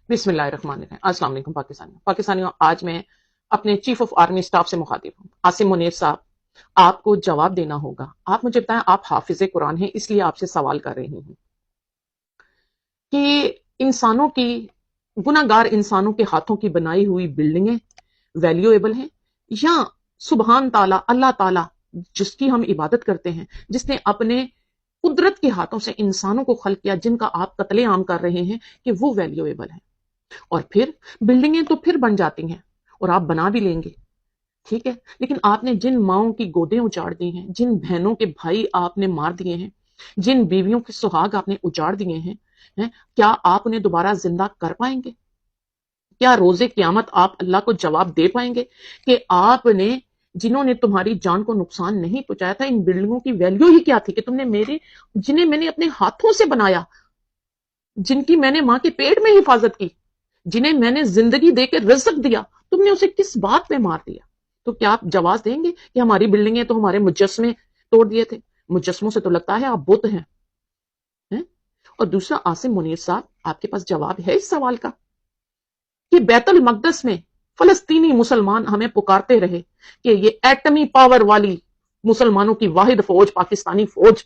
بسم اللہ الرحمن الرحیم۔ السلام علیکم پاکستانیوں، آج میں اپنے چیف آف آرمی سٹاف سے مخاطب ہوں، عاصم منیر صاحب۔ آپ کو جواب دینا ہوگا۔ آپ مجھے بتائیں، آپ حافظ قرآن ہیں، اس لیے آپ سے سوال کر رہی ہوں کہ انسانوں کی، گناہگار انسانوں کے ہاتھوں کی بنائی ہوئی بلڈنگیں ویلیویبل ہیں، یا سبحان تعالیٰ اللہ تعالیٰ جس کی ہم عبادت کرتے ہیں، جس نے اپنے قدرت کے ہاتھوں سے انسانوں کو خلق کیا، جن کا آپ قتل عام کر رہے ہیں، کہ وہ ویلیویبل ہیں؟ اور پھر بلڈنگیں تو پھر بن جاتی ہیں اور آپ بنا بھی لیں گے، ٹھیک ہے، لیکن آپ نے جن ماؤں کی گودیں اجاڑ دی ہیں، جن بہنوں کے بھائی آپ نے مار دیے ہیں، جن بیویوں کے سہاگ آپ نے اجاڑ دیے ہیں، کیا آپ انہیں دوبارہ زندہ کر پائیں گے؟ کیا روز قیامت آپ اللہ کو جواب دے پائیں گے کہ آپ نے، جنہوں نے تمہاری جان کو نقصان نہیں پہنچایا تھا، ان بلڈنگوں کی ویلیو ہی کیا تھی کہ تم نے جنہیں میں نے اپنے ہاتھوں سے بنایا، جن کی میں نے ماں کے پیٹ میں حفاظت کی، جنہیں میں نے زندگی دے کے رزق دیا، تم نے اسے کس بات پہ مار دیا؟ تو کیا آپ جواز دیں گے کہ ہماری بلڈنگیں تو ہمارے مجسمے توڑ دیے تھے؟ مجسموں سے تو لگتا ہے آپ بت ہیں۔ اور دوسرا، عاصم منیر صاحب، آپ کے پاس جواب ہے اس سوال کا کہ بیت المقدس میں فلسطینی مسلمان ہمیں پکارتے رہے کہ یہ ایٹمی پاور والی مسلمانوں کی واحد فوج، پاکستانی فوج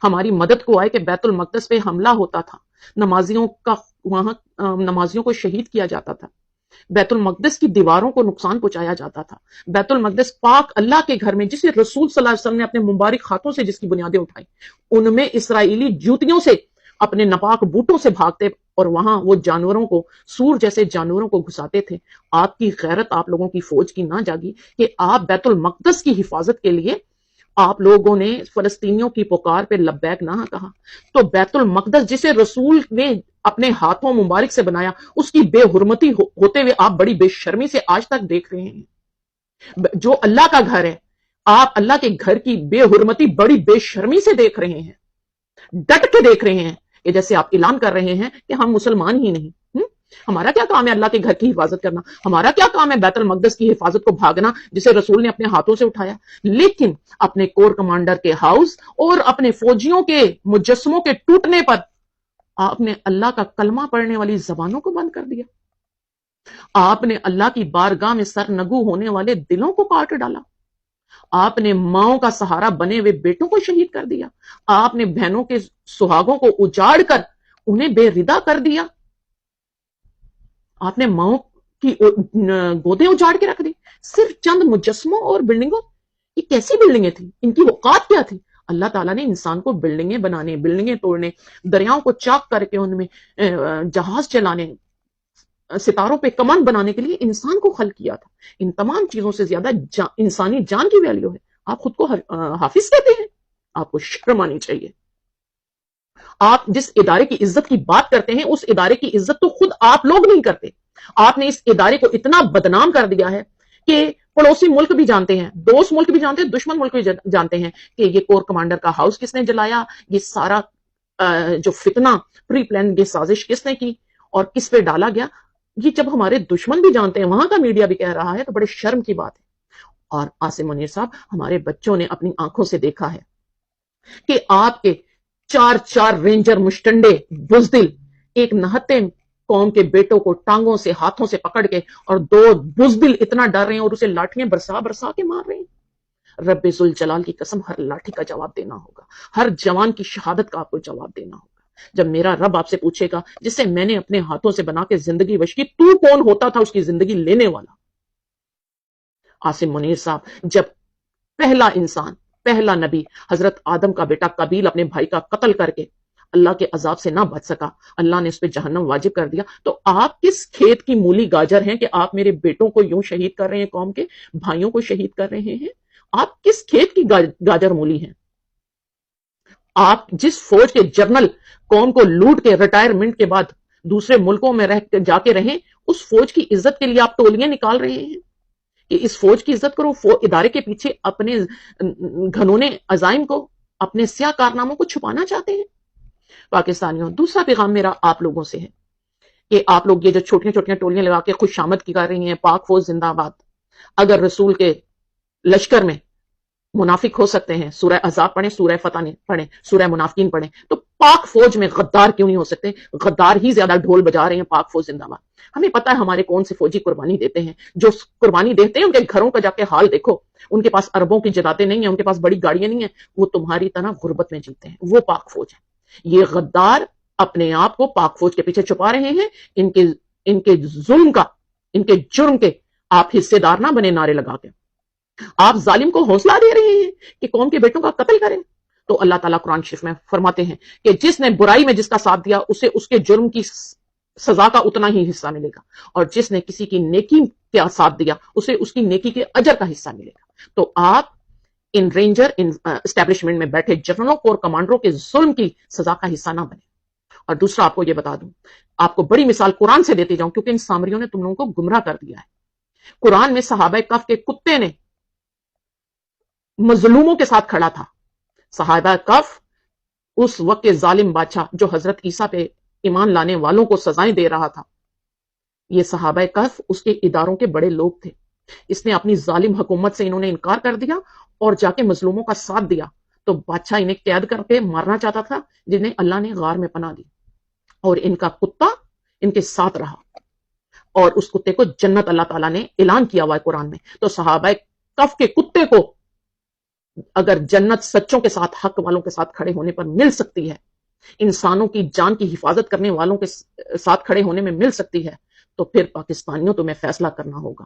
ہماری مدد کو آئے کہ بیت المقدس پہ حملہ ہوتا تھا، نمازیوں کو شہید کیا جاتا تھا، بیت المقدس کی دیواروں کو نقصان پہنچایا جاتا تھا، بیت المقدس پاک اللہ کے گھر میں جسے رسول صلی اللہ علیہ وسلم نے اپنے مبارک ہاتھوں سے جس کی بنیادیں اٹھائی، ان میں اسرائیلی جوتیوں سے، اپنے ناپاک بوٹوں سے بھاگتے اور وہاں وہ جانوروں کو، سور جیسے جانوروں کو گھساتے تھے۔ آپ کی غیرت آپ لوگوں کی فوج کی نہ جاگی کہ آپ بیت المقدس کی حفاظت کے لیے آپ لوگوں نے فلسطینیوں کی پکار پہ لبیک نہ کہا؟ تو بیت المقدس جسے رسول نے اپنے ہاتھوں مبارک سے بنایا، اس کی بے حرمتی ہوتے ہوئے آپ بڑی بے شرمی سے آج تک دیکھ رہے ہیں۔ جو اللہ کا گھر ہے، آپ اللہ کے گھر کی بے حرمتی بڑی بے شرمی سے دیکھ رہے ہیں، ڈٹ کے دیکھ رہے ہیں، کہ جیسے آپ اعلان کر رہے ہیں کہ ہم مسلمان ہی نہیں۔ ہمارا کیا کام ہے اللہ کے گھر کی حفاظت کرنا؟ ہمارا کیا کام ہے بیت المقدس کی حفاظت کو بھاگنا جسے رسول نے اپنے ہاتھوں سے اٹھایا؟ لیکن اپنے کور کمانڈر کے ہاؤس اور اپنے فوجیوں کے مجسموں کے ٹوٹنے پر آپ نے اللہ کا کلمہ پڑھنے والی زبانوں کو بند کر دیا، آپ نے اللہ کی بارگاہ میں سرنگو ہونے والے دلوں کو کاٹ ڈالا، آپ نے ماؤں کا سہارا بنے ہوئے بیٹوں کو شہید کر دیا، آپ نے بہنوں کے سہاگوں کو اجاڑ کر انہیں بے ردا کر دیا، آپ نے ماؤں کی گودیں اجاڑ کے رکھ دی صرف چند مجسموں اور بلڈنگوں۔ یہ کیسی بلڈنگیں تھیں؟ ان کی اوقات کیا تھی؟ اللہ تعالیٰ نے انسان کو بلڈنگیں بنانے، بلڈنگیں توڑنے، دریاؤں کو چاک کر کے ان میں جہاز چلانے، ستاروں پہ کمان بنانے کے لیے انسان کو خلق کیا تھا۔ ان تمام چیزوں سے زیادہ انسانی جان کی ویلیو ہے۔ آپ خود کو حافظ کہتے ہیں؟ آپ کو شرم آنی چاہیے۔ آپ جس ادارے کی عزت کی بات کرتے ہیں، اس ادارے کی عزت تو خود آپ لوگ نہیں کرتے۔ آپ نے اس ادارے کو اتنا بدنام کر دیا ہے کہ پڑوسی ملک بھی جانتے ہیں، دوست ملک بھی جانتے ہیں، دشمن ملک بھی جانتے ہیں کہ یہ کور کمانڈر کا ہاؤس کس نے جلایا، یہ سارا جو فتنہ پری پلان یہ سازش کس نے کی اور کس پہ ڈالا گیا، یہ جب ہمارے دشمن بھی جانتے ہیں، وہاں کا میڈیا بھی کہہ رہا ہے، تو بڑے شرم کی بات ہے۔ اور عاصم منیر صاحب، ہمارے بچوں نے اپنی آنکھوں سے دیکھا ہے کہ آپ کے چار رینجر مشٹنڈے بزدل ایک نہتے قوم کے بیٹوں کو ٹانگوں سے، ہاتھوں سے پکڑ کے، اور دو بزدل اتنا ڈر رہے ہیں اور اسے لاٹھیاں برسا کے مار رہے ہیں۔ رب ذوالجلال کی قسم، ہر لاٹھی کا جواب دینا ہوگا، ہر جوان کی شہادت کا آپ کو جواب دینا ہوگا۔ جب میرا رب آپ سے پوچھے گا جسے میں نے اپنے ہاتھوں سے بنا کے زندگی بخشی کی، تو کون ہوتا تھا اس کی زندگی لینے والا؟ عاصم منیر صاحب، جب پہلا انسان، پہلا نبی حضرت آدم کا بیٹا قابیل اپنے بھائی کا قتل کر کے اللہ کے عذاب سے نہ بچ سکا، اللہ نے اس پہ جہنم واجب کر دیا، تو آپ کس کھیت کی مولی گاجر ہیں کہ آپ میرے بیٹوں کو یوں شہید کر رہے ہیں، قوم کے بھائیوں کو شہید کر رہے ہیں؟ آپ کس کھیت کی گاجر مولی ہیں؟ آپ جس فوج کے جرنل قوم کو لوٹ کے ریٹائرمنٹ کے بعد دوسرے ملکوں میں جا کے رہیں، اس فوج کی عزت کے لیے آپ ٹولیاں نکال رہے ہیں کہ اس فوج کی عزت کرو، ادارے کے پیچھے اپنے گھنونے عزائم کو، اپنے سیاہ کارناموں کو چھپانا چاہتے ہیں۔ پاکستانیوں، دوسرا پیغام میرا آپ لوگوں سے ہے کہ آپ لوگ یہ جو چھوٹیاں چھوٹیاں ٹولیاں لگا کے خوش آمد کی کر رہی ہیں، پاک فوج زندہ باد، اگر رسول کے لشکر میں منافق ہو سکتے ہیں، سورہ احزاب پڑھیں، سورہ فتح پڑھیں، سورہ منافقین پڑھیں، تو پاک فوج میں غدار کیوں نہیں ہو سکتے؟ غدار ہی زیادہ ڈھول بجا رہے ہیں پاک فوج زندہ باد. ہمیں پتا ہے ہمارے کون سے فوجی قربانی دیتے ہیں. جو قربانی دیتے ہیں ان کے گھروں کا جا کے حال دیکھو. ان کے پاس اربوں کی جدادیں نہیں ہیں, ان کے پاس بڑی گاڑیاں نہیں ہیں, وہ تمہاری طرح غربت میں جیتے ہیں. وہ پاک فوج ہے. یہ غدار اپنے آپ کو پاک فوج کے پیچھے چھپا رہے ہیں. ان کے ظلم کا, ان کے جرم کے آپ حصے دار نہ بنے نعرے لگا کے. آپ ظالم کو حوصلہ دے رہے ہیں کہ قوم کے بیٹوں کا قتل کریں. تو اللہ تعالیٰ قرآن شریف میں فرماتے ہیں کہ جس نے برائی میں جس کا ساتھ دیا اسے اس کے جرم کی سزا کا اتنا ہی حصہ ملے گا, اور جس نے کسی کی نیکی کا ساتھ دیا اسے اس کی نیکی کے اجر کا حصہ ملے گا. تو آپ ان رینجر اسٹیبلشمنٹ میں بیٹھے جنرلوں کور کمانڈروں کے ظلم کی سزا کا حصہ نہ بنے. اور دوسرا آپ کو یہ بتا دوں, آپ کو بڑی مثال قرآن سے دیتی جاؤں کیونکہ ان سامریوں نے تم لوگوں کو گمراہ کر دیا ہے. قرآن میں صحابہ کہف کے کتے نے مظلوموں کے ساتھ کھڑا تھا. صحابہ کہف اس وقت کے ظالم بادشاہ جو حضرت عیسیٰ پہ ایمان لانے والوں کو سزائیں دے رہا تھا, یہ صحابہ کہف اس کے اداروں کے بڑے لوگ تھے. اس نے اپنی ظالم حکومت سے انہوں نے انکار کر دیا اور جا کے مظلوموں کا ساتھ دیا. تو بادشاہ انہیں قید کر کے مارنا چاہتا تھا, جنہیں اللہ نے غار میں پناہ دی, اور ان کا کتا ان کے ساتھ رہا, اور اس کتے کو جنت اللہ تعالیٰ نے اعلان کیا ہوا ہے قرآن میں. تو صحابہ کہف کے کتے کو اگر جنت سچوں کے ساتھ, حق والوں کے ساتھ کھڑے ہونے پر مل سکتی ہے, انسانوں کی جان کی حفاظت کرنے والوں کے ساتھ کھڑے ہونے میں مل سکتی ہے, تو پھر پاکستانیوں تمہیں فیصلہ کرنا ہوگا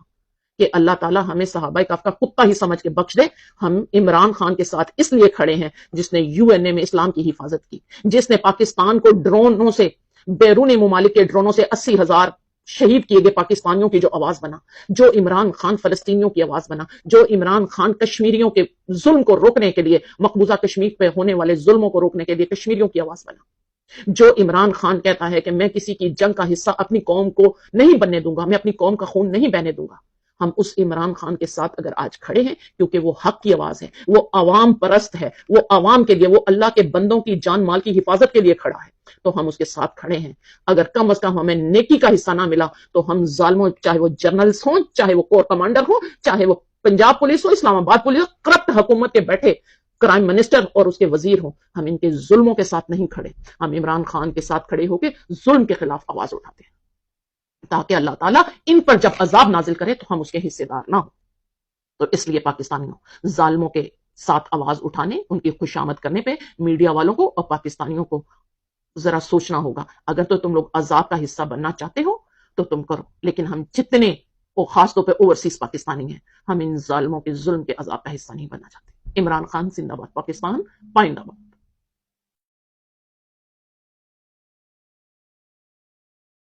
کہ اللہ تعالیٰ ہمیں صحابہ کہف کا کتا ہی سمجھ کے بخش دے. ہم عمران خان کے ساتھ اس لیے کھڑے ہیں جس نے UN میں اسلام کی حفاظت کی, جس نے پاکستان کو ڈرونوں سے, بیرون ممالک کے ڈرونوں سے 80,000 شہید کیے گئے پاکستانیوں کی جو آواز بنا, جو عمران خان فلسطینیوں کی آواز بنا, جو عمران خان کشمیریوں کے ظلم کو روکنے کے لیے, مقبوضہ کشمیر پہ ہونے والے ظلموں کو روکنے کے لیے کشمیریوں کی آواز بنا, جو عمران خان کہتا ہے کہ میں کسی کی جنگ کا حصہ اپنی قوم کو نہیں بننے دوں گا, میں اپنی قوم کا خون نہیں بہنے دوں گا. ہم اس عمران خان کے ساتھ اگر آج کھڑے ہیں کیونکہ وہ حق کی آواز ہے, وہ عوام پرست ہے, وہ عوام کے لیے, وہ اللہ کے بندوں کی جان مال کی حفاظت کے لیے کھڑا ہے, تو ہم اس کے ساتھ کھڑے ہیں. اگر کم از کم ہمیں نیکی کا حصہ نہ ملا تو ہم ظالموں, چاہے وہ جنرلز ہوں, چاہے وہ کور کمانڈر ہوں, چاہے وہ پنجاب پولیس ہو, اسلام آباد پولیس ہو, کرپٹ حکومت کے بیٹھے کرائم منسٹر اور اس کے وزیر ہوں, ہم ان کے ظلموں کے ساتھ نہیں کھڑے. ہم عمران خان کے ساتھ کھڑے ہو کے ظلم کے خلاف آواز اٹھاتے ہیں تاکہ اللہ تعالیٰ ان پر جب عذاب نازل کرے تو ہم اس کے حصے دار نہ ہوں. تو اس لیے پاکستانیوں ظالموں کے ساتھ آواز اٹھانے, ان کی خوشامد کرنے پہ میڈیا والوں کو اور پاکستانیوں کو ذرا سوچنا ہوگا. اگر تو تم لوگ عذاب کا حصہ بننا چاہتے ہو تو تم کرو, لیکن ہم جتنے, اور خاص طور پہ اوورسیز پاکستانی ہیں, ہم ان ظالموں کے ظلم کے عذاب کا حصہ نہیں بننا چاہتے. عمران خان زندہ باد, پاکستان پائندہ باد.